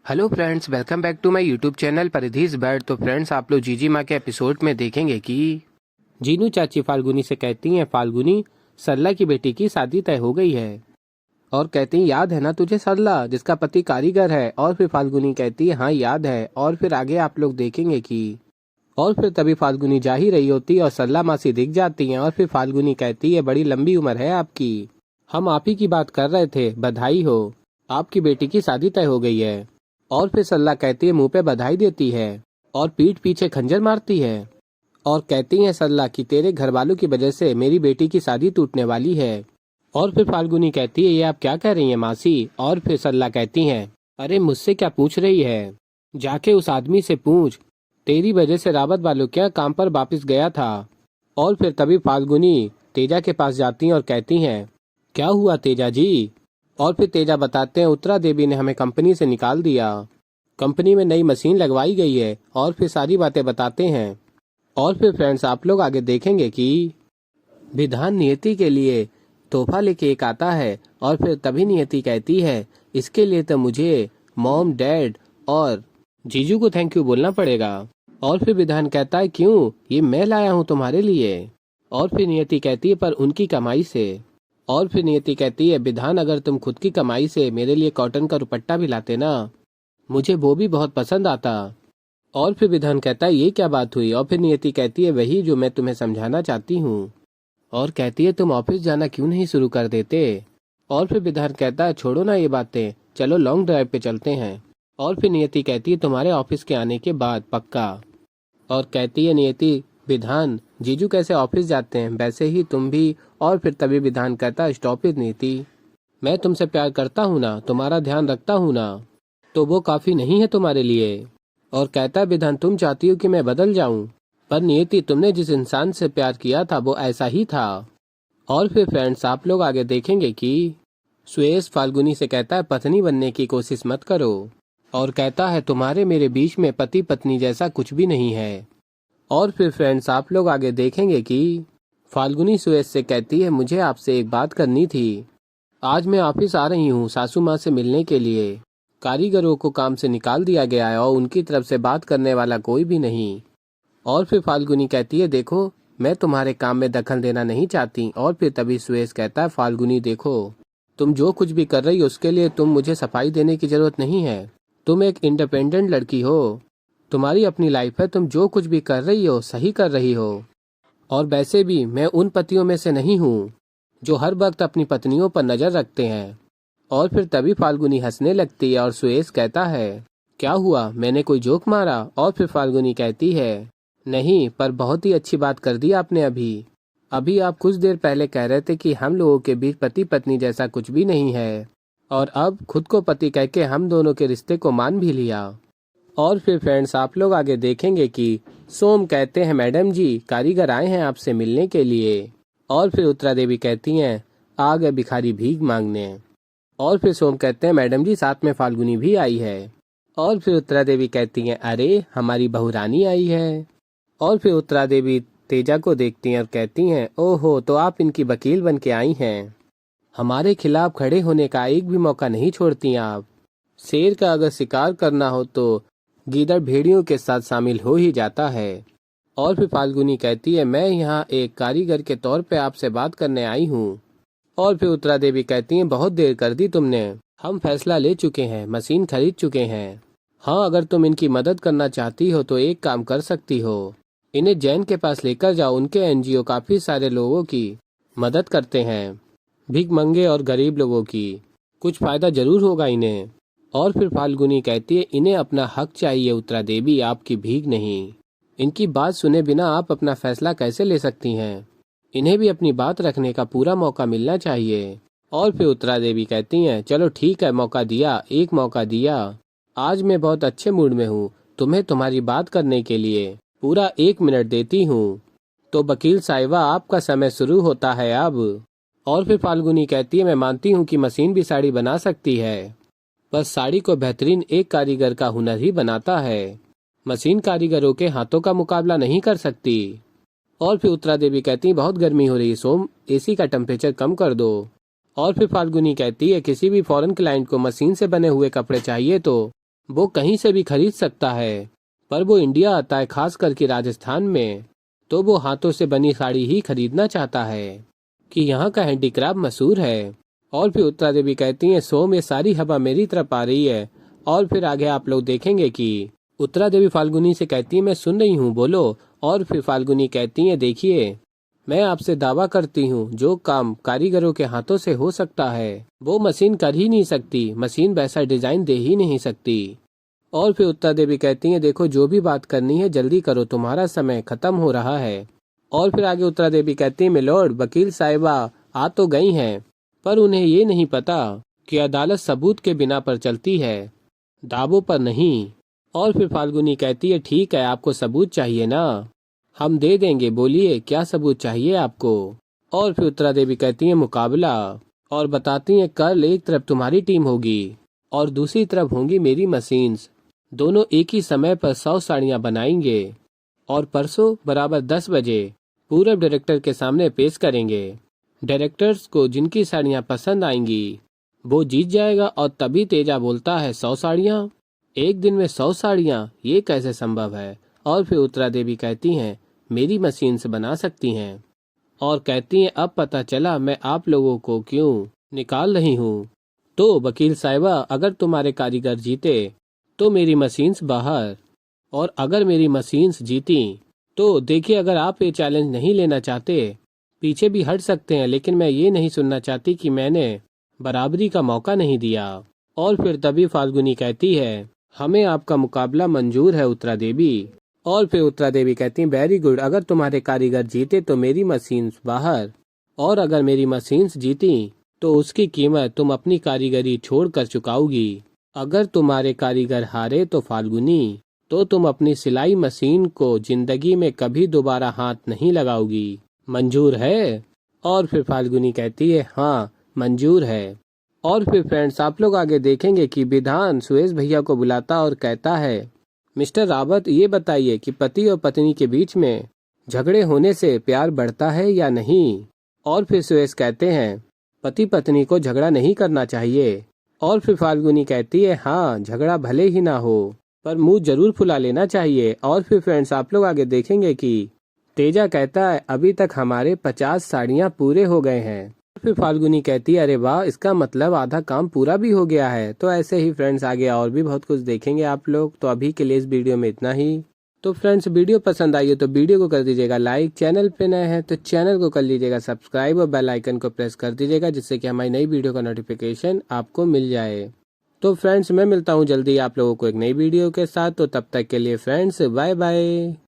Hello friends, welcome back to my YouTube channel Paridhi's bird. तो friends, आप लोग जीजी माँ के एपिसोड में देखेंगे कि जीनू चाची फाल्गुनी से कहती हैं, फाल्गुनी, सरला की बेटी की शादी तय हो गई है। और कहती हैं, याद है ना तुझे सरला, जिसका पति कारीगर है। और फिर फाल्गुनी कहती है, हाँ याद है। और फिर आगे आप लोग देखेंगे कि और फिर तभी फाल्गुनी जा ही रही होती है और सरला मासी दिख जाती हैं। और फिर फाल्गुनी कहती है, बड़ी लंबी उम्र है आपकी, हम आप ही की बात कर रहे थे, बधाई हो, आपकी बेटी की शादी तय हो गई है। और फिर सल्ला कहती है, मुंह पे बधाई देती है और पीठ पीछे खंजर मारती है और कहती है सल्ला कि तेरे घर वालों की वजह से मेरी बेटी की शादी टूटने वाली है। और फिर फाल्गुनी कहती है, ये आप क्या कह रही हैं मासी। और फिर सल्ला कहती हैं, अरे मुझसे क्या पूछ रही है, जाके उस आदमी से पूछ, तेरी वजह से रावत वालों क्या काम पर वापिस गया था। और फिर तभी फाल्गुनी तेजा के पास जाती हैं और कहती हैं, क्या हुआ तेजा जी। और फिर तेजा बताते हैं, उत्तरा देवी ने हमें कंपनी से निकाल दिया, कंपनी में नई मशीन लगवाई गई है। और फिर सारी बातें बताते हैं। और फिर फ्रेंड्स, आप लोग आगे देखेंगे कि विधान नियति के लिए तोहफा लेके एक आता है। और फिर तभी नियति कहती है, इसके लिए तो मुझे मॉम, डैड और जीजू को थैंक यू बोलना पड़ेगा। और फिर विधान कहता है, क्यों, ये मैं लाया हूँ तुम्हारे लिए। और फिर नियति कहती है, पर उनकी कमाई से। और फिर नियति कहती है, विधान, अगर तुम खुद की कमाई से मेरे लिए कॉटन का दुपट्टा भी लाते ना, मुझे वो भी बहुत पसंद आता। और फिर विधान कहता है, ये क्या बात हुई। और फिर नियति कहती है, वही जो मैं तुम्हें समझाना चाहती हूँ। और कहती है, तुम ऑफिस जाना क्यों नहीं शुरू कर देते। और फिर विधान कहता है, छोड़ो ना ये बातें, चलो लॉन्ग ड्राइव पे चलते हैं। और फिर नियति कहती है, तुम्हारे ऑफिस के आने के बाद पक्का। और कहती है नियति, विधान, जीजू कैसे ऑफिस जाते हैं, वैसे ही तुम भी। और फिर तभी विधान कहता, स्टॉप इट नीति, मैं तुमसे प्यार करता हूँ ना, तुम्हारा ध्यान रखता हूँ ना, तो वो काफी नहीं है तुम्हारे लिए। और कहता है विधान, तुम चाहती हो कि मैं बदल जाऊं, पर नियति, तुमने जिस इंसान से प्यार किया था वो ऐसा ही था। और फिर फ्रेंड्स, आप लोग आगे देखेंगे कि सुयेश फाल्गुनी से कहता है, पत्नी बनने की कोशिश मत करो। और कहता है, तुम्हारे मेरे बीच में पति पत्नी जैसा कुछ भी नहीं है। और फिर फ्रेंड्स, आप लोग आगे देखेंगे कि फाल्गुनी सुयेश से कहती है, मुझे आपसे एक बात करनी थी। आज मैं ऑफिस आ रही हूँ सासू माँ से मिलने के लिए। कारीगरों को काम से निकाल दिया गया है और उनकी तरफ से बात करने वाला कोई भी नहीं। और फिर फाल्गुनी कहती है, देखो, मैं तुम्हारे काम में दखल देना नहीं चाहती। और फिर तभी सुयेश कहता है, फाल्गुनी देखो, तुम जो कुछ भी कर रही हो उसके लिए तुम मुझे सफाई देने की जरूरत नहीं है। तुम एक इंडिपेंडेंट लड़की हो, तुम्हारी अपनी लाइफ है, तुम जो कुछ भी कर रही हो सही कर रही हो। और वैसे भी मैं उन पतियों में से नहीं हूँ जो हर वक्त अपनी पत्नियों पर नजर रखते हैं। और फिर तभी फाल्गुनी हंसने लगती है और सुयेश कहता है, क्या हुआ, मैंने कोई जोक मारा। और फिर फाल्गुनी कहती है, नहीं, पर बहुत ही अच्छी बात कर दी आपने। अभी अभी आप कुछ देर पहले कह रहे थे कि हम लोगों के बीच पति पत्नी जैसा कुछ भी नहीं है, और अब खुद को पति कह के हम दोनों के रिश्ते को मान भी लिया। और फिर फ्रेंड्स, आप लोग आगे देखेंगे कि सोम कहते हैं, मैडम जी, कारीगर आए हैं आपसे मिलने के लिए। और फिर उत्तरा देवी कहती हैं, आ गए भिखारी भीख मांगने। और फिर सोम कहते हैं, मैडम जी, साथ में फाल्गुनी भी आई है। और फिर उत्तरा देवी कहती हैं, अरे हमारी बहू रानी आई है। और फिर उत्तरा देवी तेजा को देखती हैं और कहती हैं, ओहो, तो आप इनकी वकील बन के आई हैं, हमारे खिलाफ खड़े होने का एक भी मौका नहीं छोड़ती आप। शेर का अगर शिकार करना हो तो गीदड़ भेड़ियों के साथ शामिल हो ही जाता है। और फिर फाल्गुनी कहती है, मैं यहाँ एक कारीगर के तौर पे आपसे बात करने आई हूँ। और फिर उत्तरा देवी कहती हैं, बहुत देर कर दी तुमने, हम फैसला ले चुके हैं, मशीन खरीद चुके हैं। हाँ, अगर तुम इनकी मदद करना चाहती हो तो एक काम कर सकती हो, इन्हें जैन के पास लेकर जाओ, उनके एनजीओ काफी सारे लोगों की मदद करते हैं, भिखमंगे और गरीब लोगों की, कुछ फायदा जरूर होगा इन्हें। और फिर फाल्गुनी कहती है, इन्हें अपना हक चाहिए उत्तरा देवी, आपकी भीख नहीं। इनकी बात सुने बिना आप अपना फैसला कैसे ले सकती हैं, इन्हें भी अपनी बात रखने का पूरा मौका मिलना चाहिए। और फिर उत्तरा देवी कहती हैं, चलो ठीक है, मौका दिया, एक मौका दिया, आज मैं बहुत अच्छे मूड में हूँ, तुम्हें तुम्हारी बात करने के लिए पूरा 1 मिनट देती हूँ। तो वकील साहिबा, आपका समय शुरू होता है अब। और फिर फाल्गुनी कहती है, मैं मानती हूँ कि मशीन भी साड़ी बना सकती है, बस साड़ी को बेहतरीन एक कारीगर का हुनर ही बनाता है, मशीन कारीगरों के हाथों का मुकाबला नहीं कर सकती। और फिर उत्तरा देवी कहती है, बहुत गर्मी हो रही है सोम, एसी का टेम्परेचर कम कर दो। और फिर फाल्गुनी कहती है, किसी भी फॉरेन क्लाइंट को मशीन से बने हुए कपड़े चाहिए तो वो कहीं से भी खरीद सकता है, पर वो इंडिया आता है, खास करके राजस्थान में, तो वो हाथों से बनी साड़ी ही खरीदना चाहता है कि यहाँ का हैंडीक्राफ्ट मशहूर है। और फिर उत्तरा देवी कहती है, सोम ये सारी हवा मेरी तरफ आ रही है। और फिर आगे आप लोग देखेंगे कि उत्तरा देवी फाल्गुनी से कहती है, मैं सुन रही हूँ, बोलो। और फिर फाल्गुनी कहती है, देखिए मैं आपसे दावा करती हूँ, जो काम कारीगरों के हाथों से हो सकता है वो मशीन कर ही नहीं सकती, मशीन वैसा डिजाइन दे ही नहीं सकती। और फिर उत्तरा देवी कहती हैं, देखो जो भी बात करनी है जल्दी करो, तुम्हारा समय खत्म हो रहा है। और फिर आगे उत्तरा देवी कहती हैं, मिलोड वकील साहिबा आ तो गई हैं, पर उन्हें ये नहीं पता कि अदालत सबूत के बिना पर चलती है, दावों पर नहीं। और फिर फाल्गुनी कहती है, ठीक है, आपको सबूत चाहिए ना, हम दे देंगे, बोलिए क्या सबूत चाहिए आपको। और फिर उत्तरा देवी कहती है, मुकाबला। और बताती हैं, कल एक तरफ तुम्हारी टीम होगी और दूसरी तरफ होंगी मेरी मशीन्स, दोनों एक ही समय पर 100 साड़ियाँ बनाएंगे और परसों बराबर 10 बजे पूरब डायरेक्टर के सामने पेश करेंगे। डायरेक्टर्स को जिनकी साड़ियाँ पसंद आएंगी वो जीत जाएगा। और तभी तेजा बोलता है, 100 साड़ियाँ एक दिन में, 100 साड़ियाँ, ये कैसे संभव है। और फिर उत्तरा देवी कहती हैं, मेरी मशीन से बना सकती हैं। और कहती हैं, अब पता चला मैं आप लोगों को क्यों निकाल रही हूँ। तो वकील साहिबा, अगर तुम्हारे कारीगर जीते तो मेरी मशीन्स बाहर, और अगर मेरी मशीन्स जीती तो देखिए, अगर आप ये चैलेंज नहीं लेना चाहते पीछे भी हट सकते हैं, लेकिन मैं ये नहीं सुनना चाहती कि मैंने बराबरी का मौका नहीं दिया। और फिर तभी फाल्गुनी कहती है, हमें आपका मुकाबला मंजूर है उत्तरा देवी। और फिर उत्तरा देवी कहती हैं, वेरी गुड, अगर तुम्हारे कारीगर जीते तो मेरी मशीन्स बाहर, और अगर मेरी मशीन्स जीती तो उसकी कीमत तुम अपनी कारीगरी छोड़कर चुकाओगी। अगर तुम्हारे कारीगर हारे तो फाल्गुनी, तो तुम अपनी सिलाई मशीन को जिंदगी में कभी दोबारा हाथ नहीं लगाओगी, मंजूर है। और फिर फाल्गुनी कहती है, हाँ मंजूर है। और फिर फ्रेंड्स आप लोग आगे देखेंगे कि विधान सुरेश भैया को बुलाता और कहता है, मिस्टर रावत, ये बताइए कि पति और पत्नी के बीच में झगड़े होने से प्यार बढ़ता है या नहीं। और फिर सुरेश कहते हैं, पति पत्नी को झगड़ा नहीं करना चाहिए। और फिर फाल्गुनी कहती है, हाँ झगड़ा भले ही ना हो पर मुंह जरूर फुला लेना चाहिए। और फिर फ्रेंड्स आप लोग आगे देखेंगे कि तेजा कहता है, अभी तक हमारे 50 साड़ियाँ पूरे हो गए हैं। फिर फाल्गुनी कहती है, अरे वाह, इसका मतलब आधा काम पूरा भी हो गया है। तो ऐसे ही फ्रेंड्स आगे और भी बहुत कुछ देखेंगे आप लोग। तो अभी के लिए इस वीडियो में इतना ही। तो फ्रेंड्स वीडियो पसंद आई हो तो वीडियो को कर दीजिएगा लाइक, चैनल पे नए हैं तो चैनल को कर लीजिएगा सब्सक्राइब और बेल आइकन को प्रेस कर दीजिएगा, जिससे कि हमारी नई वीडियो का नोटिफिकेशन आपको मिल जाए। तो फ्रेंड्स मैं मिलता हूँ जल्दी आप लोगों को एक नई वीडियो के साथ। तो तब तक के लिए फ्रेंड्स बाय बाय।